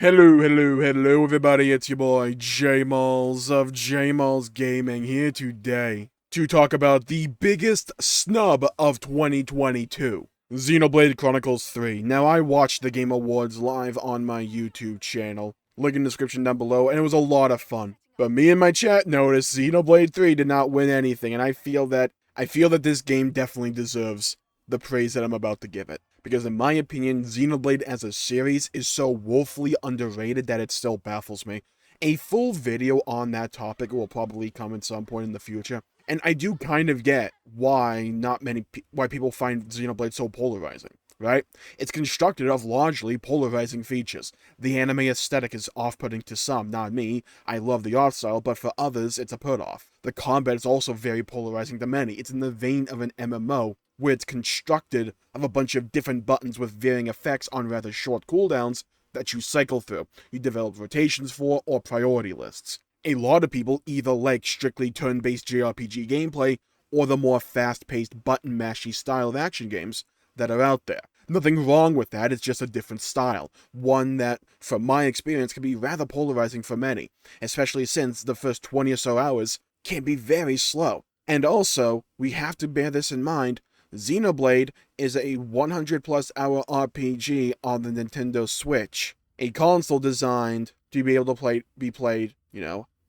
Hello everybody, it's your boy Jmulls of Jmulls Gaming here today to talk about the biggest snub of 2022, Xenoblade Chronicles 3. Now I watched the Game Awards live on my YouTube channel, link in the description down below, and it was a lot of fun. But me and my chat noticed Xenoblade 3 did not win anything, and I feel that this game definitely deserves the praise that I'm about to give it. Because in my opinion, Xenoblade as a series is so woefully underrated that it still baffles me. A full video on that topic will probably come at some point in the future, and I do kind of get why why people find Xenoblade so polarizing, right? It's constructed of largely polarizing features. The anime aesthetic is off-putting to some, not me. I love the art style, but for others, it's a put-off. The combat is also very polarizing to many. It's in the vein of an MMO, where it's constructed of a bunch of different buttons with varying effects on rather short cooldowns that you cycle through, you develop rotations for, or priority lists. A lot of people either like strictly turn-based JRPG gameplay, or the more fast-paced button-mashy style of action games that are out there. Nothing wrong with that, it's just a different style. One that, from my experience, can be rather polarizing for many, especially since the first 20 or so hours can be very slow. And also, we have to bear this in mind, Xenoblade is a 100+ hour RPG on the Nintendo Switch, a console designed to be able to be played,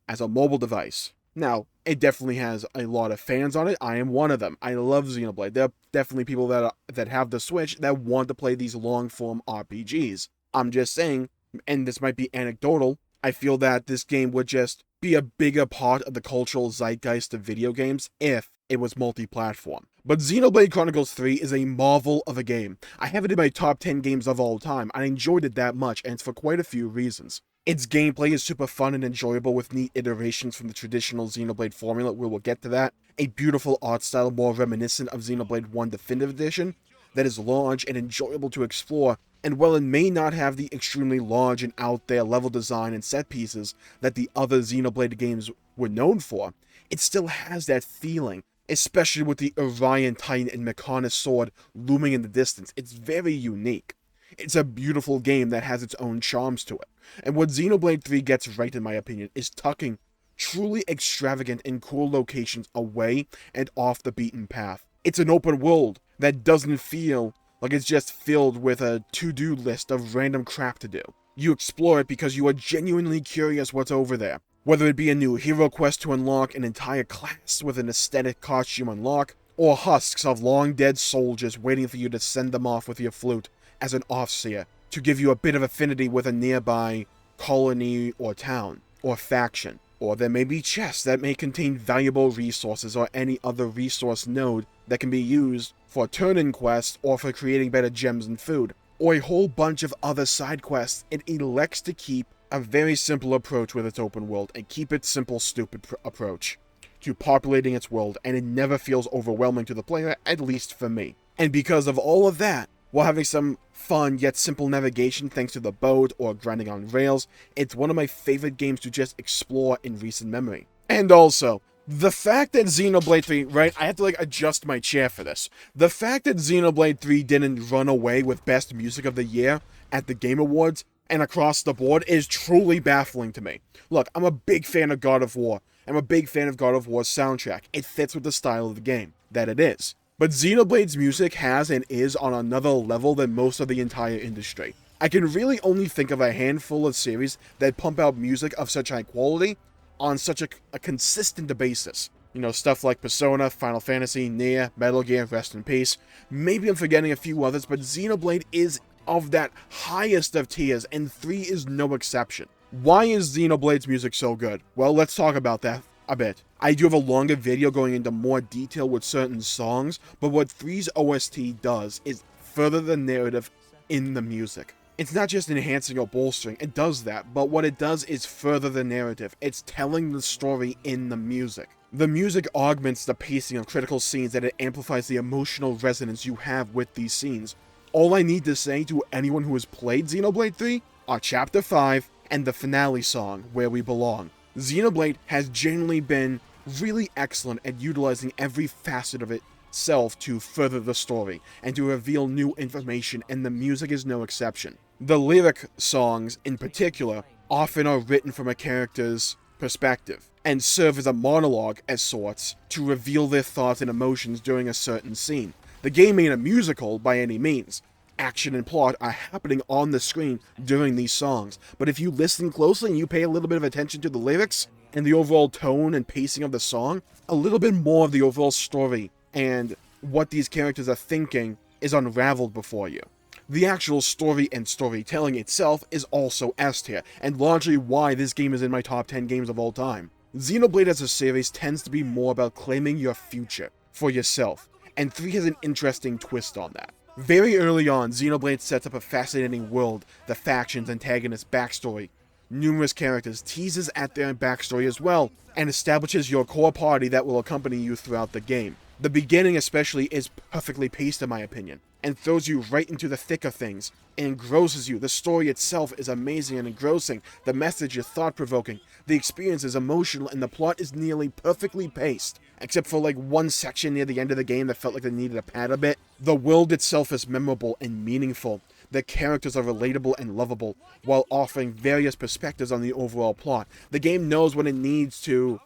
as a mobile device. Now, it definitely has a lot of fans on it. I am one of them. I love Xenoblade. There are definitely people that have the Switch that want to play these long-form RPGs. I'm just saying, and this might be anecdotal, I feel that this game would just be a bigger part of the cultural zeitgeist of video games if it was multi-platform. But Xenoblade Chronicles 3 is a marvel of a game. I have it in my top 10 games of all time. I enjoyed it that much, and it's for quite a few reasons. Its gameplay is super fun and enjoyable with neat iterations from the traditional Xenoblade formula, we will get to that. A beautiful art style more reminiscent of Xenoblade 1 Definitive Edition that is large and enjoyable to explore, and while it may not have the extremely large and out-there level design and set pieces that the other Xenoblade games were known for, it still has that feeling, especially with the Orion Titan and Mechonis sword looming in the distance. It's very unique. It's a beautiful game that has its own charms to it. And what Xenoblade 3 gets right, in my opinion, is tucking truly extravagant and cool locations away and off the beaten path. It's an open world that doesn't feel like it's just filled with a to-do list of random crap to do. You explore it because you are genuinely curious what's over there. Whether it be a new hero quest to unlock an entire class with an aesthetic costume unlock, or husks of long-dead soldiers waiting for you to send them off with your flute as an offseer to give you a bit of affinity with a nearby colony or town, or faction. Or there may be chests that may contain valuable resources or any other resource node that can be used for turn-in quests or for creating better gems and food, or a whole bunch of other side quests. It elects to keep a very simple approach with its open world and keep its simple, stupid approach to populating its world, and it never feels overwhelming to the player, at least for me. And because of all of that, while having some fun yet simple navigation thanks to the boat or grinding on rails, it's one of my favorite games to just explore in recent memory. And also, the fact that Xenoblade 3, right, I have to adjust my chair for this. The fact that Xenoblade 3 didn't run away with Best Music of the Year at the Game Awards and across the board is truly baffling to me. Look, I'm a big fan of God of War. I'm a big fan of God of War's soundtrack. It fits with the style of the game, that it is. But Xenoblade's music has and is on another level than most of the entire industry. I can really only think of a handful of series that pump out music of such high quality on such a consistent basis. Stuff like Persona, Final Fantasy, Nier, Metal Gear, rest in peace. Maybe I'm forgetting a few others, but Xenoblade is of that highest of tiers, and 3 is no exception. Why is Xenoblade's music so good? Well, let's talk about that a bit. I do have a longer video going into more detail with certain songs, but what 3's OST does is further the narrative in the music. It's not just enhancing or bolstering, it does that, but what it does is further the narrative. It's telling the story in the music. The music augments the pacing of critical scenes and it amplifies the emotional resonance you have with these scenes. All I need to say to anyone who has played Xenoblade 3 are Chapter 5 and the finale song, Where We Belong. Xenoblade has genuinely been really excellent at utilizing every facet of itself to further the story and to reveal new information, and the music is no exception. The lyric songs, in particular, often are written from a character's perspective, and serve as a monologue, as sorts, to reveal their thoughts and emotions during a certain scene. The game ain't a musical by any means. Action and plot are happening on the screen during these songs, but if you listen closely and you pay a little bit of attention to the lyrics and the overall tone and pacing of the song, a little bit more of the overall story and what these characters are thinking is unraveled before you. The actual story and storytelling itself is also S tier, and largely why this game is in my top 10 games of all time. Xenoblade as a series tends to be more about claiming your future for yourself, and 3 has an interesting twist on that. Very early on, Xenoblade sets up a fascinating world, the factions, antagonists, backstory, numerous characters, teases at their backstory as well, and establishes your core party that will accompany you throughout the game. The beginning especially is perfectly paced in my opinion, and throws you right into the thick of things, and engrosses you. The story itself is amazing and engrossing, the message is thought-provoking, the experience is emotional, and the plot is nearly perfectly paced, except for like one section near the end of the game that felt like they needed to pad a bit. The world itself is memorable and meaningful, the characters are relatable and lovable, while offering various perspectives on the overall plot. The game knows when it needs to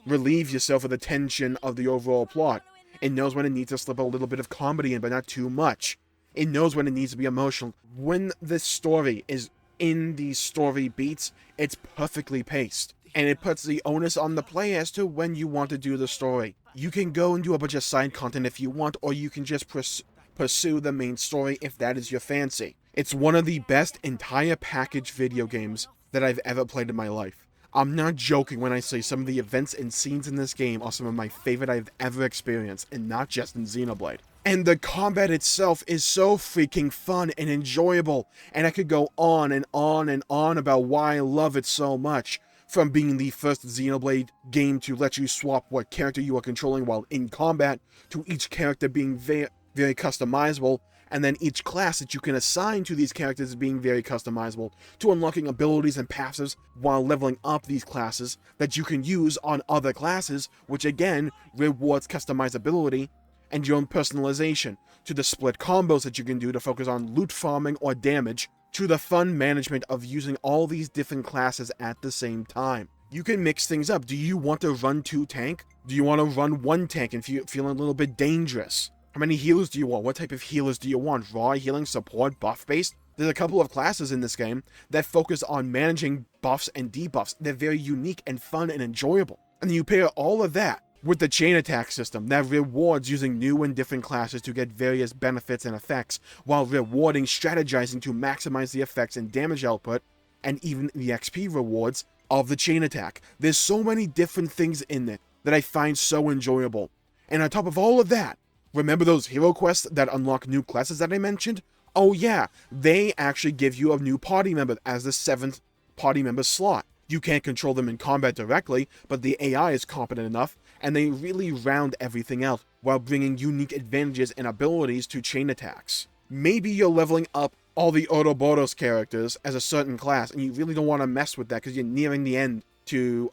relieve yourself of the tension of the overall plot. It knows when it needs to slip a little bit of comedy in, but not too much. It knows when it needs to be emotional. When the story is in these story beats, it's perfectly paced. And it puts the onus on the player as to when you want to do the story. You can go and do a bunch of side content if you want, or you can just pursue the main story if that is your fancy. It's one of the best entire package video games that I've ever played in my life. I'm not joking when I say some of the events and scenes in this game are some of my favorite I've ever experienced, and not just in Xenoblade. And the combat itself is so freaking fun and enjoyable, and I could go on and on and on about why I love it so much. From being the first Xenoblade game to let you swap what character you are controlling while in combat, to each character being very customizable, and then each class that you can assign to these characters being very customizable, to unlocking abilities and passives while leveling up these classes that you can use on other classes, which again rewards customizability and your own personalization, to the split combos that you can do to focus on loot farming or damage, to the fun management of using all these different classes at the same time. You can mix things up. Do you want to run 2 tank? Do you want to run 1 tank and feel a little bit dangerous? How many healers do you want? What type of healers do you want? Raw healing, support, buff-based? There's a couple of classes in this game that focus on managing buffs and debuffs. They're very unique and fun and enjoyable. And then you pair all of that with the chain attack system that rewards using new and different classes to get various benefits and effects, while rewarding strategizing to maximize the effects and damage output, and even the XP rewards of the chain attack. There's so many different things in it that I find so enjoyable. And on top of all of that, remember those hero quests that unlock new classes that I mentioned? Oh yeah, they actually give you a new party member as the 7th party member slot. You can't control them in combat directly, but the AI is competent enough, and they really round everything out, while bringing unique advantages and abilities to chain attacks. Maybe you're leveling up all the Ouroboros characters as a certain class, and you really don't want to mess with that because you're nearing the end to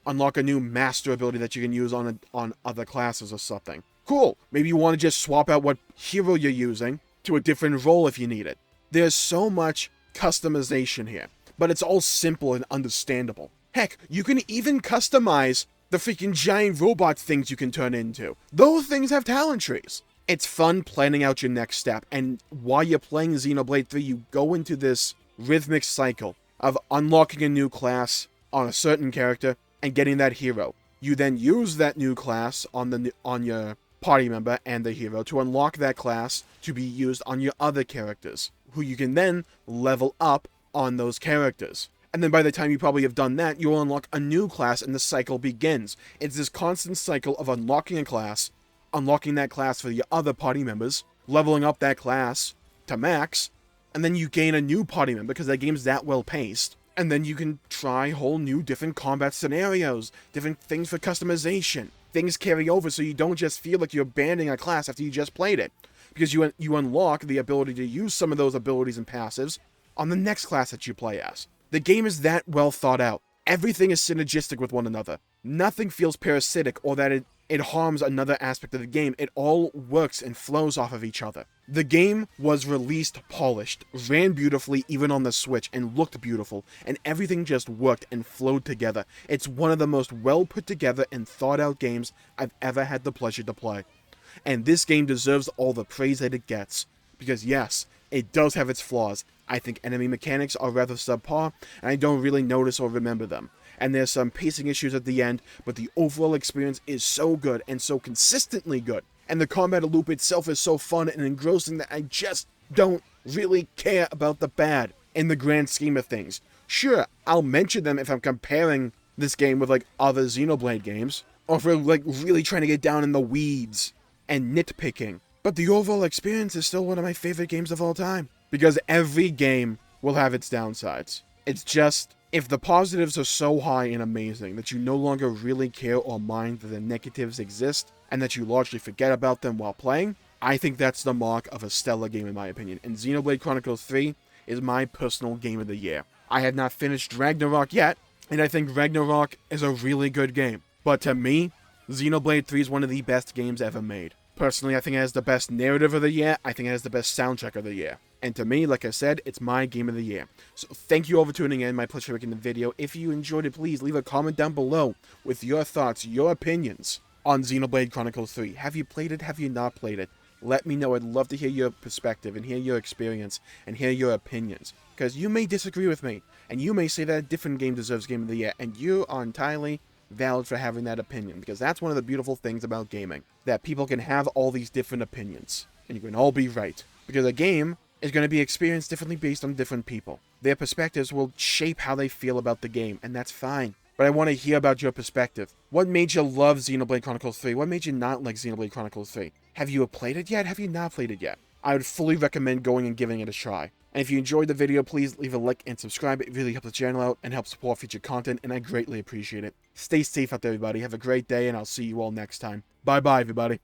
unlock a new master ability that you can use on other classes or something. Cool, maybe you want to just swap out what hero you're using to a different role if you need it. There's so much customization here, but it's all simple and understandable. Heck, you can even customize the freaking giant robot things you can turn into. Those things have talent trees. It's fun planning out your next step, and while you're playing Xenoblade 3, you go into this rhythmic cycle of unlocking a new class on a certain character and getting that hero. You then use that new class on your party member and the hero to unlock that class to be used on your other characters, who you can then level up on those characters. And then by the time you probably have done that, you'll unlock a new class and the cycle begins. It's this constant cycle of unlocking a class, unlocking that class for your other party members, leveling up that class to max, and then you gain a new party member because that game's that well paced. And then you can try whole new different combat scenarios, different things for customization. Things carry over so you don't just feel like you're abandoning a class after you just played it, because you unlock the ability to use some of those abilities and passives on the next class that you play as. The game is that well thought out. Everything is synergistic with one another. Nothing feels parasitic or that it harms another aspect of the game. It all works and flows off of each other. The game was released polished, ran beautifully even on the Switch, and looked beautiful, and everything just worked and flowed together. It's one of the most well put together and thought out games I've ever had the pleasure to play. And this game deserves all the praise that it gets. Because yes, it does have its flaws. I think enemy mechanics are rather subpar, and I don't really notice or remember them. And there's some pacing issues at the end, but the overall experience is so good and so consistently good. And the combat loop itself is so fun and engrossing that I just don't really care about the bad in the grand scheme of things. Sure, I'll mention them if I'm comparing this game with like other Xenoblade games, or if we're like really trying to get down in the weeds and nitpicking. But the overall experience is still one of my favorite games of all time. Because every game will have its downsides. It's just, if the positives are so high and amazing that you no longer really care or mind that the negatives exist, and that you largely forget about them while playing, I think that's the mark of a stellar game in my opinion. And Xenoblade Chronicles 3 is my personal game of the year. I have not finished Ragnarok yet, and I think Ragnarok is a really good game. But to me, Xenoblade 3 is one of the best games ever made. Personally, I think it has the best narrative of the year. I think it has the best soundtrack of the year. And to me, like I said, it's my game of the year. So thank you all for tuning in. My pleasure for making the video. If you enjoyed it, please leave a comment down below with your thoughts, your opinions on Xenoblade Chronicles 3. Have you played it? Have you not played it? Let me know. I'd love to hear your perspective and hear your experience and hear your opinions. Because you may disagree with me, and you may say that a different game deserves Game of the Year, and you are entirely valid for having that opinion. Because that's one of the beautiful things about gaming, that people can have all these different opinions, and you can all be right. Because a game is going to be experienced differently based on different people. Their perspectives will shape how they feel about the game, and that's fine. But I want to hear about your perspective. What made you love Xenoblade Chronicles 3? What made you not like Xenoblade Chronicles 3? Have you played it yet? Have you not played it yet? I would fully recommend going and giving it a try. And if you enjoyed the video, please leave a like and subscribe. It really helps the channel out and helps support future content, and I greatly appreciate it. Stay safe out there, everybody. Have a great day, and I'll see you all next time. Bye-bye, everybody.